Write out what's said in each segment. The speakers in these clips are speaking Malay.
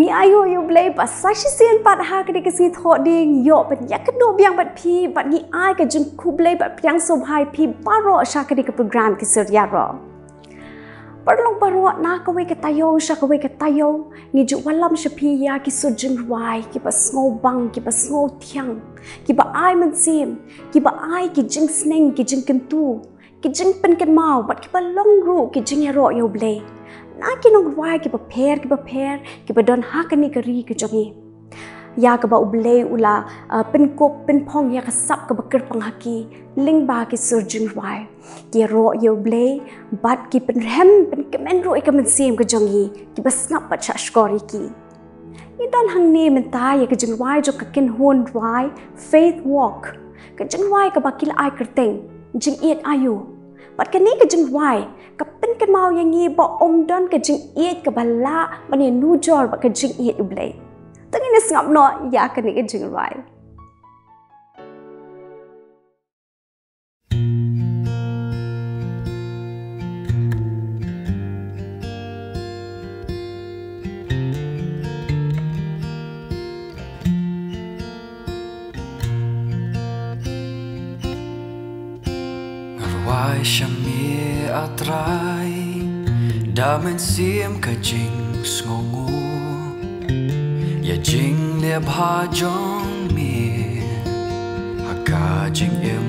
Ni ayo you blay pas sashi sian pat ha ke dikasi thok ding yo ban yak no biang bat phi bat ni ai ke jun khu blay bat piang som hai phi baro sha ke dik program ke surya ro. Perlong baro na ka we ke tayo sha ka we ke tayo ni ju walam shapi ya ki su jing wai ki pas ngo bang ki pas ngo thiang ki ba ai man sim ki ba ai ki jing sneng ki jing kem tu ki jing pen ken mau bat ki ba long ru ki jing ya ro yo blay. Na ki nong wai ki ba pher ki ba don ha kani kari ki jongi ya ka ba ublei ula pen kop pen phong ya ka sap ka ba ker pang haki ling ba ki surjing wai ki ro yo blei bat ki pen rem pen kemen ro e ka men sim ka jongi ki ba snap ba cha skori ki ni don hang ne men ta ya ka jing wai jo ka ken hon wai faith walk ka jing wai ka ba ki la ai kerteng jing iet ayu bat ka ni ka jing wai ka pen kan mau yang ngi ba om don ka jing iet ka bala ba ni nu jor ba ka jing iet ublei tengin is ngap no ya ka ni ka jing wai Wai shami atrai damen sim ka jing sngongu ya jing le bha jong mi haka jing im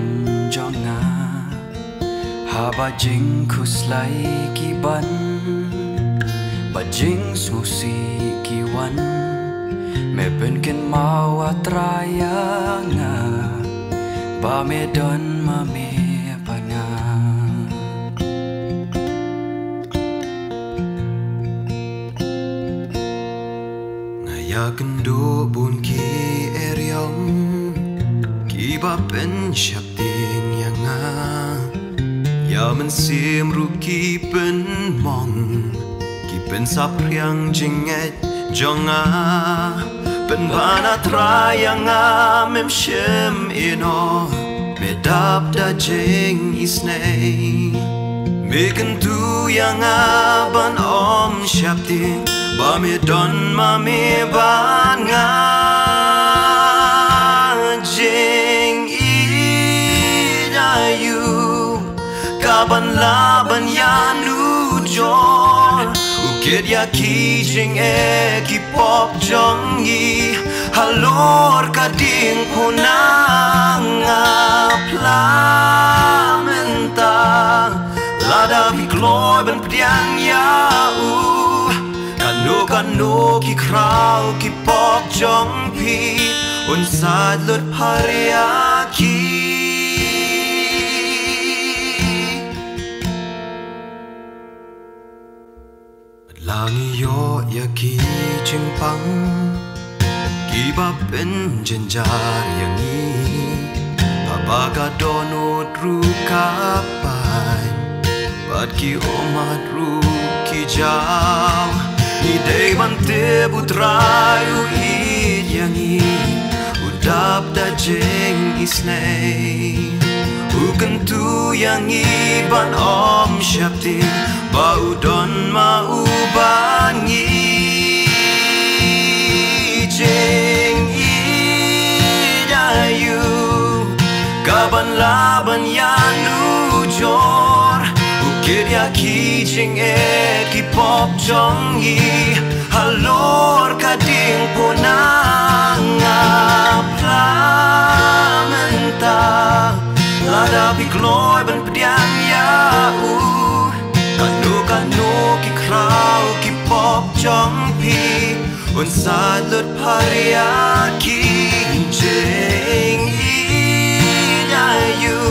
jong na ha ba jing khuslai ki ban ba jing su si ki wan me pen ken mau atraya nga ba me don ma me ya kendo bun ki eriong ki ba pen shap ding yang a ya men sim ru ki pen mong ki pen sap riang jinget jong a pen bana tra yang a mem shem ino me dap da jing isnei me kentu yang a ban om shap ding ba me don ma me ban nga jing i da you ka ban la ban ya nu jor u ket ya ki jing e ki pop jong yi halor ka ding puna nga pla menta la da vi gloy ban priang ya u Kano ki krau ki pop jong pi un sad lut paria ki langi yo ya ki jing pang ki ba pen jenjar yang ni apa ka donut ru kapai bat ki omat ru ki jauh ni day mante putrai u hit yang i udap da jeng isnei u kentu yang i ban om syapti bau don ma u bangi jeng i dayu kaban laban ya nu jor ya ki jing e ki pop jong yi halor ka ding puna nga pla menta la da pi gloy ban pdiang ya u kanu ki krau ki pop jong pi un sad lut paria ki jing i da you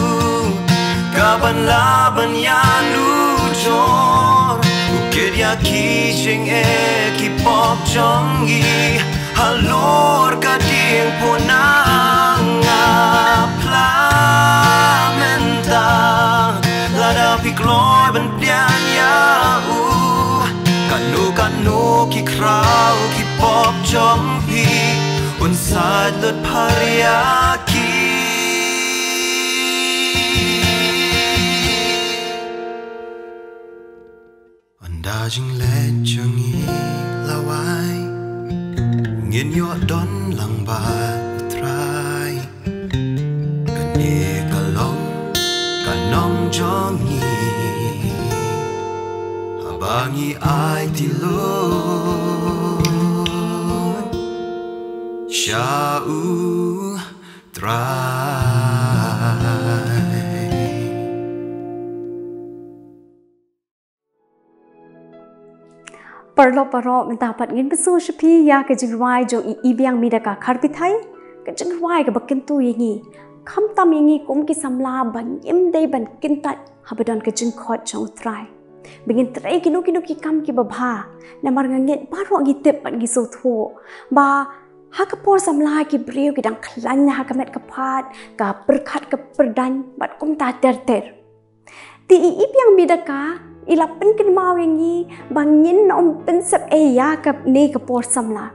kaban laban ya nu jor ukir ya ki jing e ki pop jong yi halor ka ding puna nga pla menta la da pi gloy ban pian ya u kanu ki krau ki pop jong pi un sad lut paria ki da jing le jong i lawai Ngin yo don lang bat try Kani kalong kanong jongi Habangi ay tilon Siya try Perlo mendapat ngin besu sepi ya ke jengwai jong ibiang midaka karpitai ke jengwai ke bakentu yangi kam tam yangi kum ki samla ban yim dei ban kintat habadan ke jengkhot jong trai begin trai kinu ki kam ki babha namar nganget baro ngi tep ban gi so tho ba ha ka por samla ki breu ki dang khlan ha ka met ka phat ka perkhat ka perdan bat kum ta ter ti ibiang midaka ilapan kin mau yangi bangin nom pensep ya kap ne ka por samla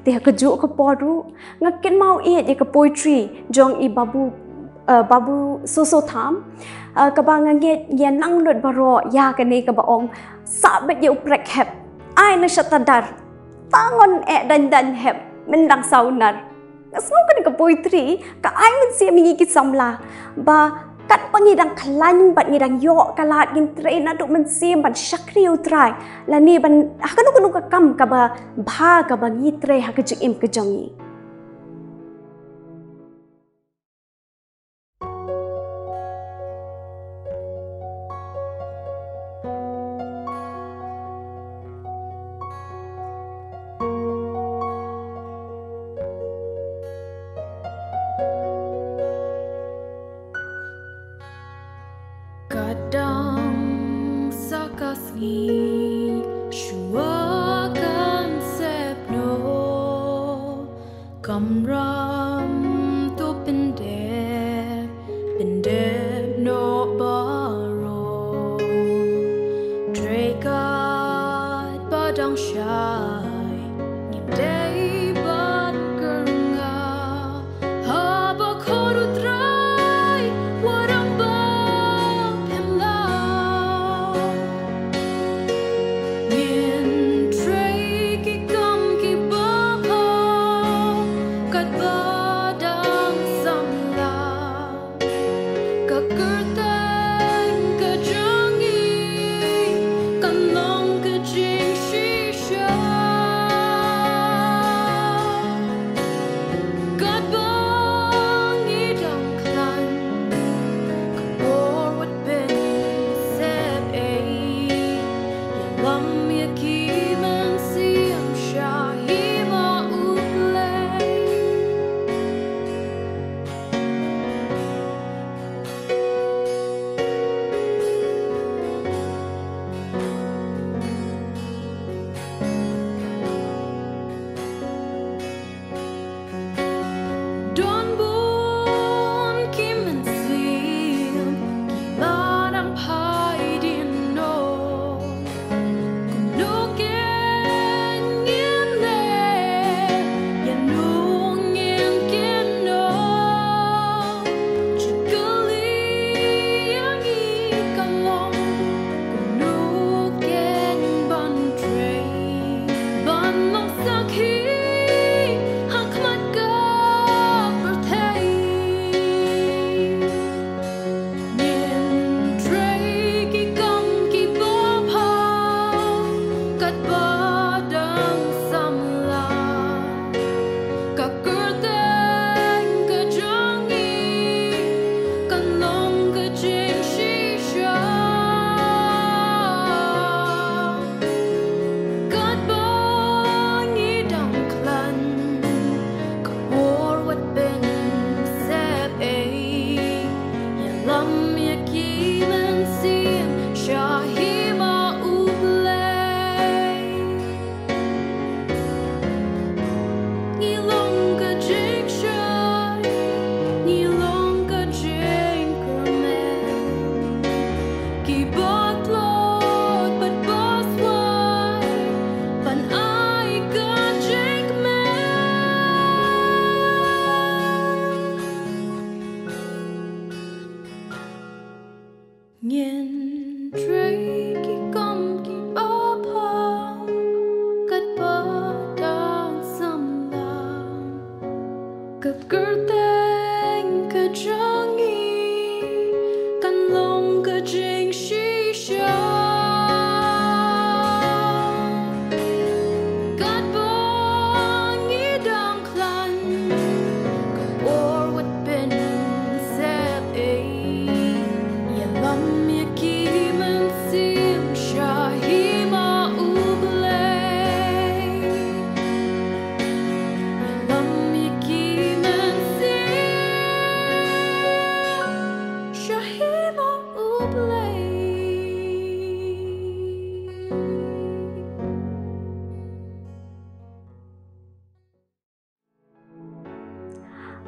te ka ju ka poru ngakin mau e ka poetry jong I babu so tham ka bangange ya nang lot baro ya ka ne ka baong sa bet ye uprek hep ai na shatadar tangon dan hep mendang saunar ngasno ka poetry ka ai men si mingi ki samla ba kat pangidang klan bat ngidang yo kalat gin train aduk mensim ban syakriu trai lani ban hakanu ka kam ka ba bha ka ba ngi tre ha ka im ka jongi Kadang sakasni shua kan sepno kamram to pendep no baro trekat badang syai ngidei bad gernga haba koru trai warang Show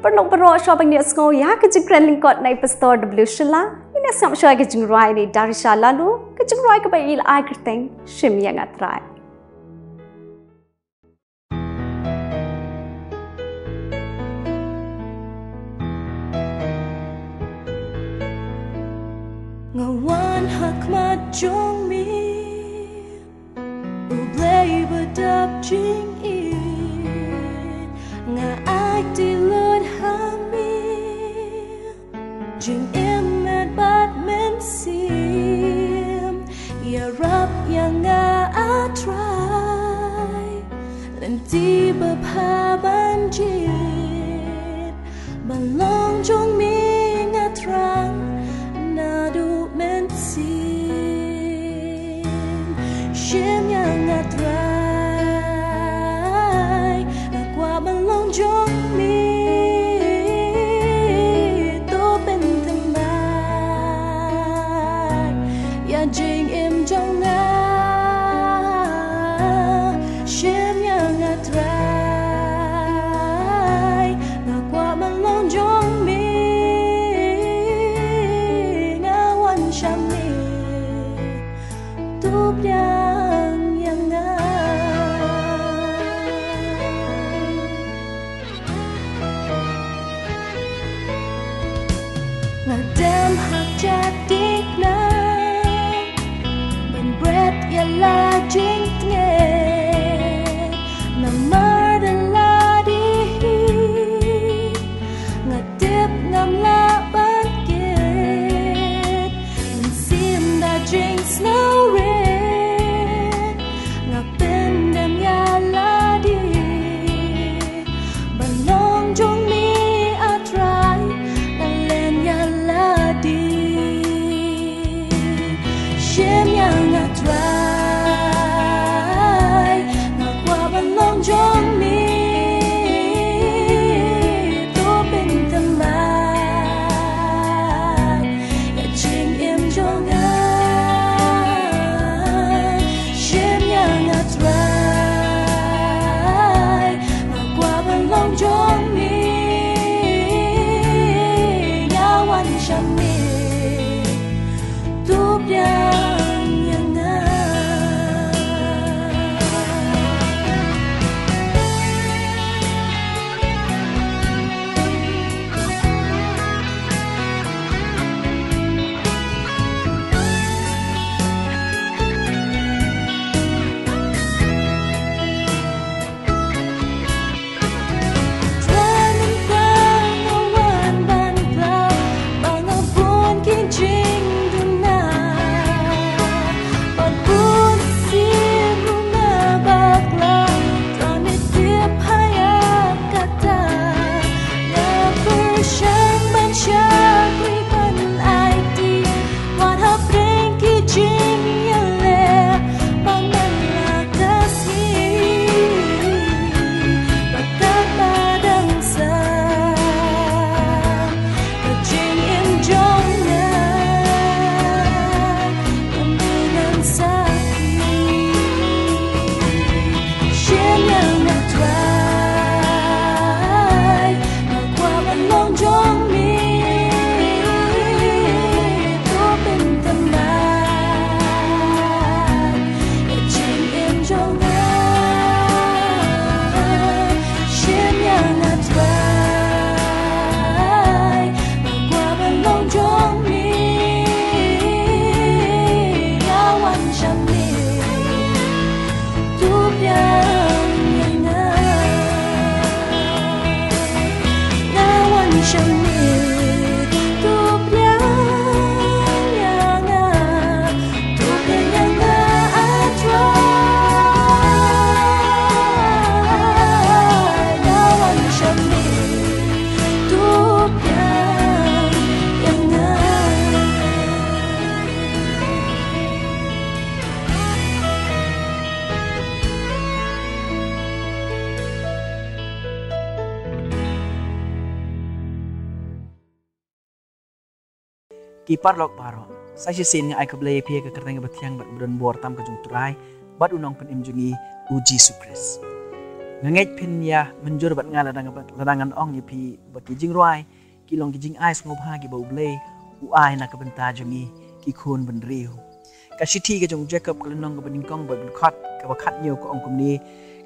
Perlu berdoa shopping ni asal ya kejengkeran lingkot naik pastor W Shila. Ini sama saya kejengkeran ni dari lalu kejengkeran kebaik il kerteng shim yang atrai. Ngawan hakmat jong mi ublay bedap jing nga ai ti lud hami jing emet bat men sim ya rap yang nga atrai len ti bapha banjit balong jong mi nga trang na du men sim shim yang atrai qua balong jong mi to bên thầm mai ya jing em jong nga shim yang atrai qua balong jong mi nga wan sham mi tu yang nga Ngadam hak jadik na Ben bread ya la jing tnge Na mar da la di Ngadip ngam la ban git Men sim da jing snow red Ngapin dem ya la di Balong jong mi atrai shim yang atrai na qua balong jong mi to bên thầm mai ya jing em jong ai shim yang atrai na qua balong jong mi ya wan sham mi tu Kipar lok paro. Saya sin nga ay kablay pia ke kerteng batiang bat budon bor tam kajung turai bat unong pen imjungi uji sukres. ngangait pin ya menjur bat ngala ladangan ong ya pi baki jing ruai ki long ki jing ai ngop ha ki bau blei u ai na ka benta jongi ki khun ban riu ka shiti ka jong Jacob ka lenong ka baning kong ba khat ka ba khat nyu ko ong kum ni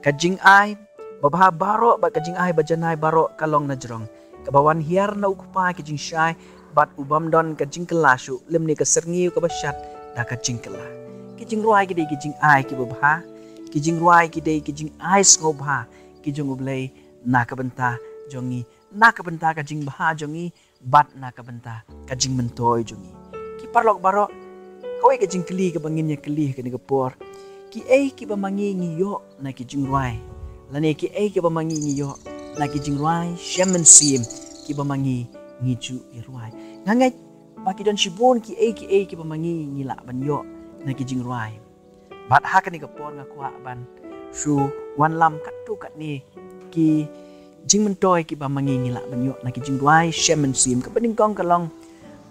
ka jing ai ba ba baro ba ka jing ai ba janai baro ka long na jrong ka bawan hiar na ukpa ki jing shai bat ubam don ka jing kelashu lem ni ka serniu ka ba shat da ka jing kela ki jing ruai ki dei ki jing ai ki ba ba ki jing ruai ki dei ki jing ai ngop ha ki jong ublei na ka benta jongi na ka benta ka jing bah jongi bat na ka benta ka jing mentoi jongi ki parlok baro koi ka jing kli ka bangin ya kli ka ni ka por ki ki ba mangi ngi yo na ki jing ruai lane ki ki ba mangi ngi yo na ki jing ruai shemen sim ki ba mangi ngi chu i ruai ngangai ba ki don shibon ki ki ba mangi ngi la ban yo na ki jing ruai bat ha ka ni ka por nga kwa ban su wan lam kat tu kat ni ki jing mentoi ki ba mangi ngi la ban yo na ki jing ruai shemen sim ka baning kong ka long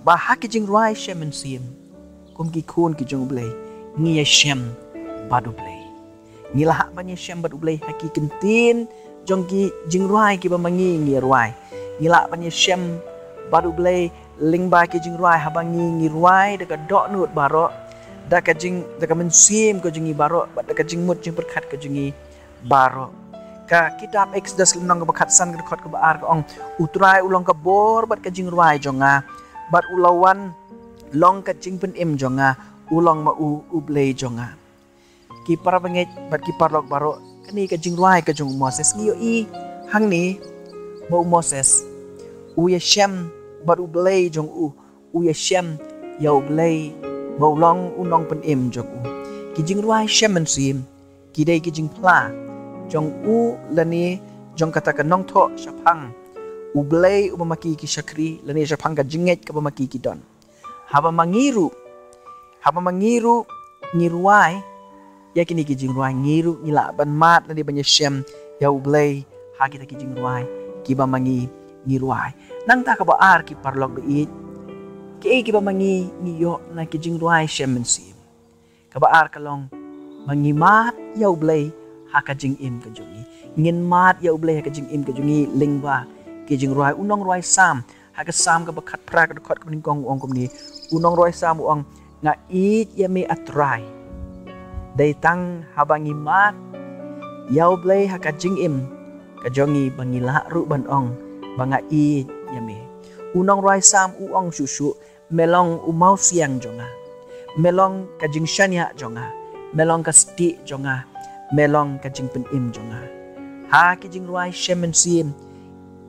ba ha ki jing ruai shemen sim kum ki khun ki jong blei ngi ya shem badu blei ngi la ha ban ya shem badu blei ha ki kentin jong ki jing ruai ki ba mangi ngi ruai ngi la ban ya shem badu blei ling ba ki jing ruai ha bangi ngi ruai de ka dok nut baro da ka jing da ka men sim ko jingi baro ba da ka jing mut jing berkat ka jingi baro ka kitab Exodus nong ka bakhat san ka khot ka baar ka ong utrai ulong ka bor bat ka jing ruai jonga bat ulawan long ka jing pen im jonga ulong ma u blei jonga ki para banget bat ki parlok baro kani ka jing ruai ka jong Moses ngiyo i hang ni bo Moses u ya shem bat u blei jong u ya shem ya u blei bo long unong pen im jong u ki jing ruai shem men sim ki dei ki jing pla jong u lani jong kata ka nong tho shapang u blei u mamaki ki shakri lani shapang ka jinget ka mamaki ki don haba mangiru ngiruai ya kini ki jing ruai ngiru ngila ban mat lani banya shem ya u blei ha kita ki jing ruai ki ba mangi ngiruai nang ta ka ba ar ki parlok be ki ba mangi ngiyo na ki jing ruai shem men sim ka ba ar ka long mangi mat ya u blei ha ka jing im ka jongi ngin mat ya u blei ha ka jing im ka jongi lingba ki jing ruai unong ruai sam ha ka sam ka ba khat pra ka khot ka ning kong ong kom ni unong ruai sam ong nga it ya me atrai dai tang habangi mat ya u blei ha ka jing im ka jongi bangila ru ban ong banga it ya me unong ruai sam u ong shushu melong u mau siang jonga melong ka jing shanya jonga melong ka sti jonga melong ka jing pen im jonga ha ki jing ruai shemen sim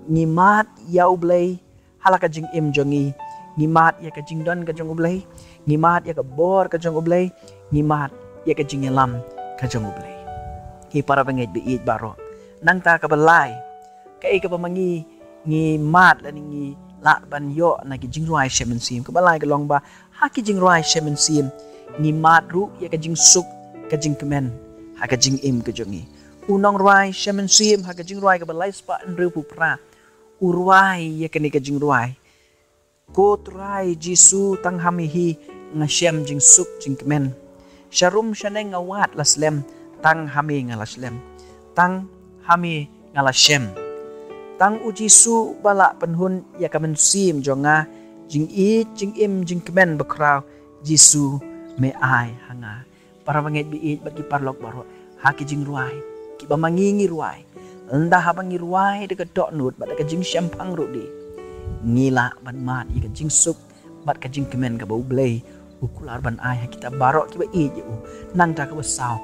ngi mat ya u blei hala ka jing im jongi ngi mat ya ka jing don ka jong u blei ngi mat ya ka bor ka jong u blei ngi mat ya ka jing lam ka jong u blei ki para banget be it baro nang ta ka balai ka ka pamangi ngi mat la ngi la ban yo na ki jing ruai shemen sim ka balai ka long ba ha ki jing ruai shemen sim ngi mat ru ya ka jing suk ka jing kemen ha ka jing im ka jongi unong ruai shemen sim ha ka jing ruai ka balai spa an ru pu pra urwai ya ka ni ka jing ruai ko trai jisu tang hami hi nga shem jing suk jing kemen sharum shaneng awat laslem tang hami nga laslem tang hami nga lashem tang uji su bala penhun ya kamen sim jonga jing it jing im jing kemen bakraw jisu me ai hanga para banget bi it bagi parlok baro haki jing ruai ki ba mangingi ruai enda ha bangi ruai de dok nut bad ka jing shampang ru di ngila ban mat i ka jing suk bad ka jing kemen ka bau blei ukular ban ai kita baro ki ba it u nang ta ka saw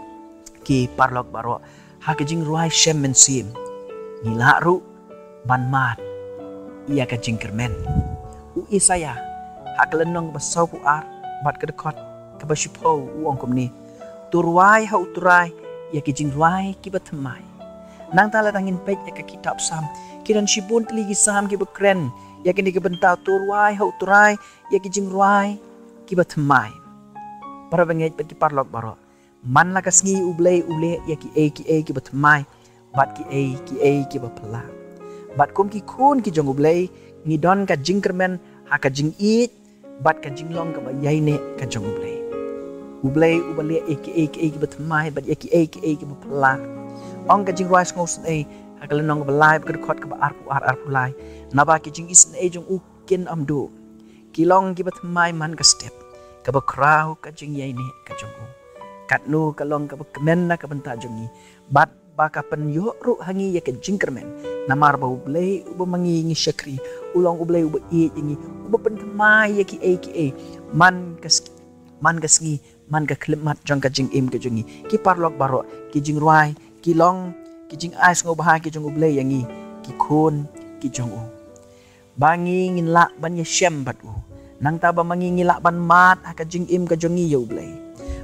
ki parlok baro haki jing ruai shem men sim ngila ru ban mat ia ka jing kermen u isaya haklenong basau pu ar bat ka dekot ka basipo u ong kom ni turwai ha uturai ia ki jing ruai ki batmai nang tala tangin pek ya ka kitab sam kiran shibun tli sam ki bekren ya ki ni ka bentau turwai ha uturai ia ki jing ruai ki batmai para bengai peti parlok baro man la kasngi ublei ule ya ki ki batmai bat ki ki bapla bat kum ki khun ki jong ublei ngi don ka jing kermen ha ka jing it bat ka jing long ka ba yai ne ka jong ublei ubale ek bat mai bat ek ek bapla ong ka jing ruai ngau sun ai hakal nong ba lai ka khot ka ba ar pu lai na ba ki jing is ai jong u kin am do kilong ki ba thmai man ka step ka ba krau ka jing yai ni ka jong u kat nu ka long ka ba kemen na ka banta jong ni bat ba ka pen yo ru hangi ya ka jing kermen na mar ba ublei u ba mangi ngi shakri ulong ublei u ba i ngi u ba pen thmai ya ki ai man ka sngi man ka klimat jong ka jing im ka jong ni ki parlok baro ki jing ruai ki long ki jing ais ngo ba ki jong ublei yangi ki khon ki jong u bangi ngin la ban ye shem bat u nang ta ba mangi ngila ban mat ha ka jing im ka jong ni yo blei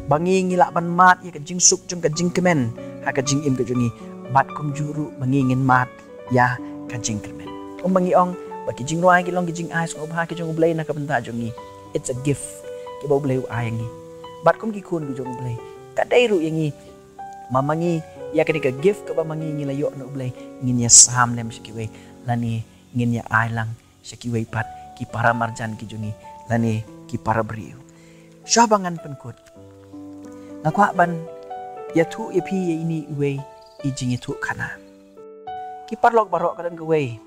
bangi ngila ban mat ye ka jing suk jong ka jing kemen ha ka jing im ka jong ni bat kum juru bangi ngin mat ya ka jing kemen bangi ong ba ki jing ruai ki long ki jing ais ngo ba ki jong ublei na ka banta jong ni it's a gift ki ba ublei u ayangi bat kum ki khon ki jong ublei ka dai ru yangi mamangi ya ka ka gift ka ba mangi ngila yo na ublei ngin ya sam lem shikiwe lani ngin ya ailang shakiway pat ki para marjan ki jungi lani ki para briu shabangan penkut ngakwa ban ya thu ya pi ya ini we i jing thu khana ki parlok barok kadan ka we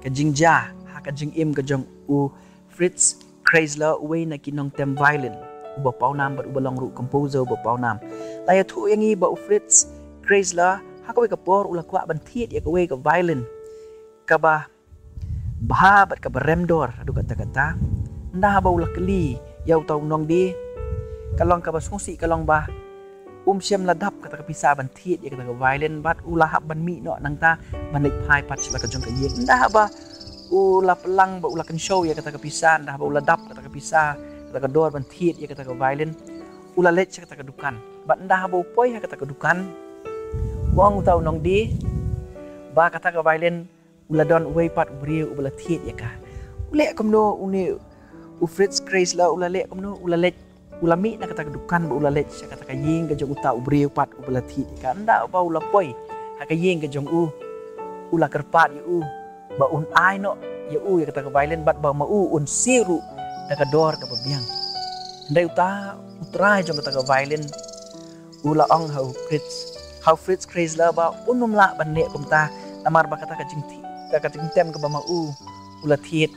ka jingja ha ka jing im ka jong u Fritz Kreisler we na kinong tem violin u ba pau nam ba u ba long ru composer ba pau nam la ya thu yangi ba u Fritz Kreisler ha ka we ka por u la kwa ban thiet ya ka we ka violin ka ba bahabat ka beremdor adu kata-kata ndah ba ulah keli yau tau nong di kalong ka ba sungsi kalong ba siam ladap kata ka pisa ban thiet ya kata ka violin bat ulah hab ban mi no nang ta ban nek phai pat sila ka jong ka ye ndah ba ulah pelang ba ulah kan show ya kata ka pisa ndah ba ulah dap kata ka pisa kata ka dor ban thiet ya kata ka violin ulah let kata ka dukan bat ndah ba upoi ya kata ka dukan wong tau nong di ba kata ka violin ula don way pat brio ula thiet ya ka ule komno uni u Fritz Kreisler ula le komno ula let ula mi na kata dukan ba ula let sa kata ka ying ka jong uta brio pat ula thiet ka nda ba ula poi ha ka ying ka jong u ula kerpat yu ba un ai no ya u ya kata ka violin bat ba ma u un siru da ka dor ka babiang ndai uta utrai jong kata ka violin ula ong how Fritz Kreisler ba unum la ban ne kumta namar ba kata ka jing ka jing tem ka ba mau ula thiet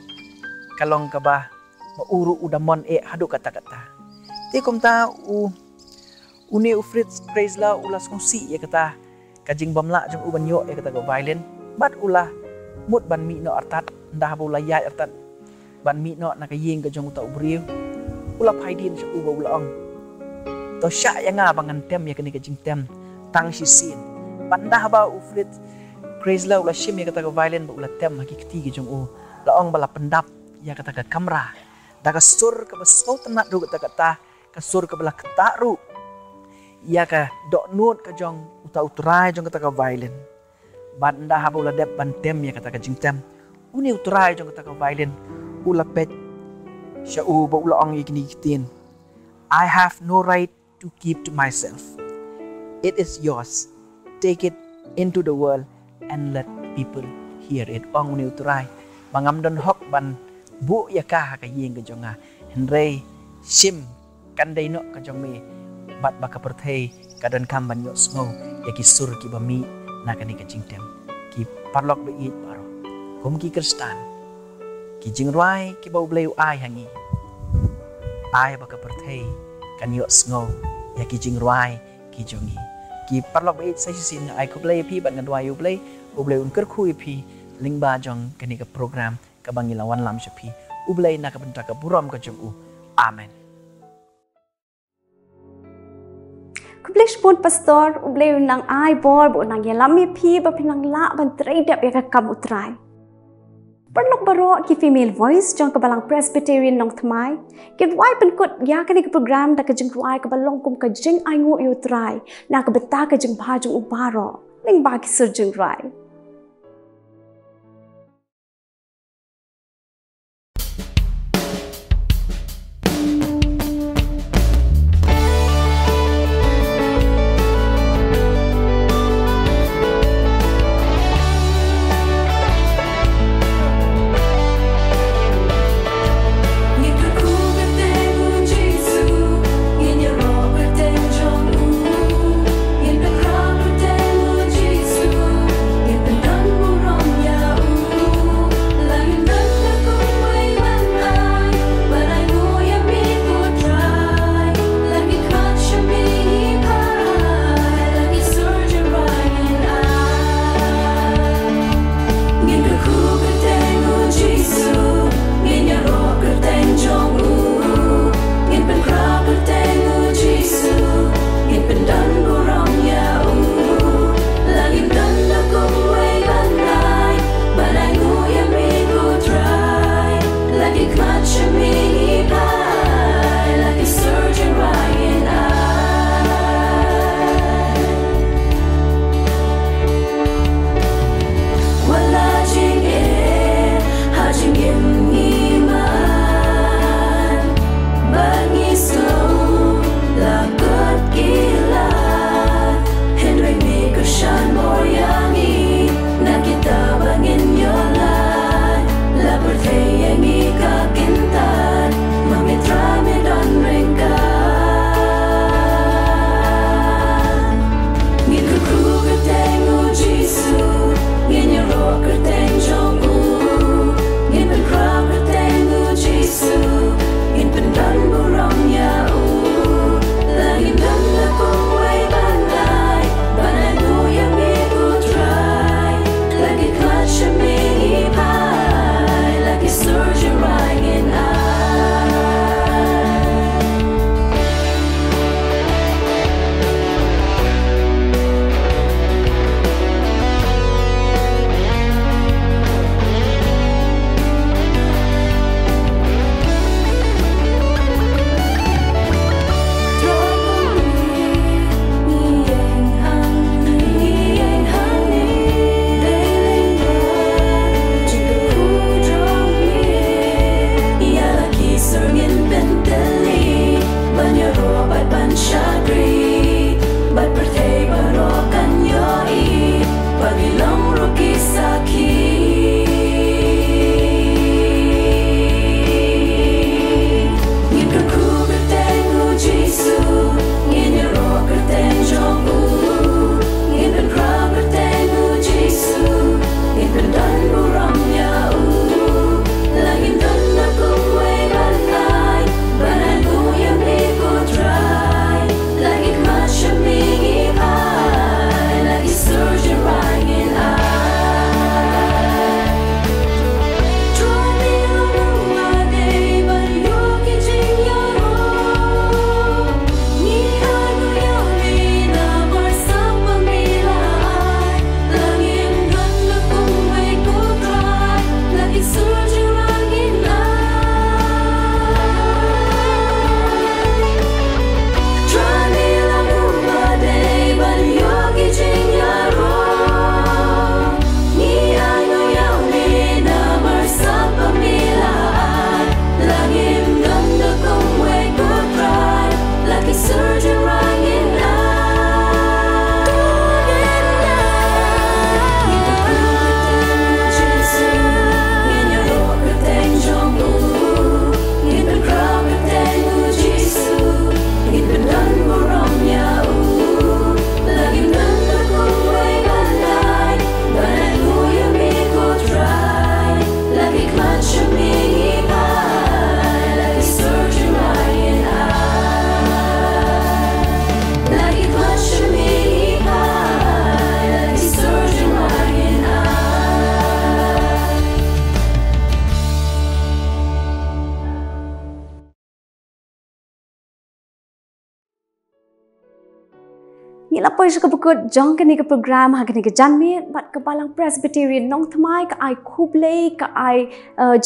kalong ka ba mauru udamon hadu kata-kata ti kumta uni u Fritz Kreisler ula skongsi ya kata ka jing bamla jong u banyo ya kata ka violin bat ula mut ban mi no artat ndah ba ula yai artat ban mi no na ka ying ka jong uta ubriu ula phaidin sa u ba ula ong to sha ya nga bangan tem ya kani ka jing tem tang si sin ban ndah ba u Fritz Kreisler ula shim ya kata ka violin ba ula tem hakikati ki jong u la ong bala pendap ya kata ka kamera da ka sur ka ba saut na ru kata ka sur ka bala kataru ya ka dok nut ka jong uta utrai jong kata ka violin banda ha ba ula dep ban tem ya kata ka jing tem uni utrai jong kata ka violin ula pet sha u ba ula ong ikni kitin I have no right to keep to myself it is yours take it into the world and let people hear it ong ni utrai bangam don hok ban bu ya ka ka ying ka jonga henrei sim kan dei no ka jong me bat ba ka perthei ka don kam ban yo smo ya ki sur ki ba mi na ka ni ka jing tem ki parlok be it paro kom ki kristan ki jing ruai ki ba bleu ai hangi ai ba ka perthei kan yo smo ya ki jing ruai ki jongi ki parlok be it sai sin ai ko blei pi ban ngan ruai yu blei ublei un kerkhui pi lingba jong kani ka program ka bangilawan lam shapi ublei na ka benta ka buram ka jong u amen kublish pun pastor ublei nang ai bor bo nang yalami pi ba pinang la ban tredap ya ka kam utrai perlok baro ki female voice jong ka balang Presbyterian nong thmai ki wai pen kut ya kani ka program da ka jing ruai ka balong kum ka jing ai ngo yu trai na ka beta ka jing ba jong u baro ning ba ki sur jing ruai Jesus Nila poi suka bukut jong kani ke program ha kani ke janmit bat ke balang Presbyterian nong thamai ka ai kublei ka ai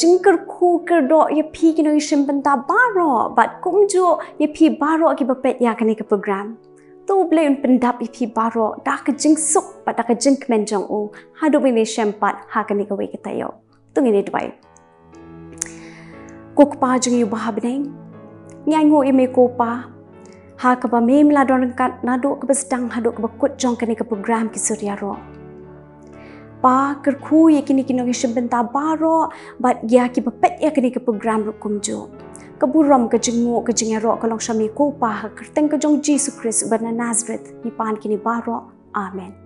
jingker ku ke do ye pi kino ishim benta baro bat kumjo ye pi baro ki bapet ya kani ke program tu blei un pendap ye pi baro dah ke jing suk bat dah ke jing kemen jong u hadu ini shempat ha kani ke we ketayo tu ngini dwai kok pa jing yu bahabneng nyai ngo ime ko pa ha ka ba mem la don kat nado ke bestang hado ke bakut jong kani ke program ki surya ro pa kerku ye kini kino ke benta baro bat ya ki bapet ya kani ke program ru kumjo ke buram ke jengo ke jengero ke long shami ko pa kerteng ke jong Jesus Christ bana Nazareth ni pan kini baro amen.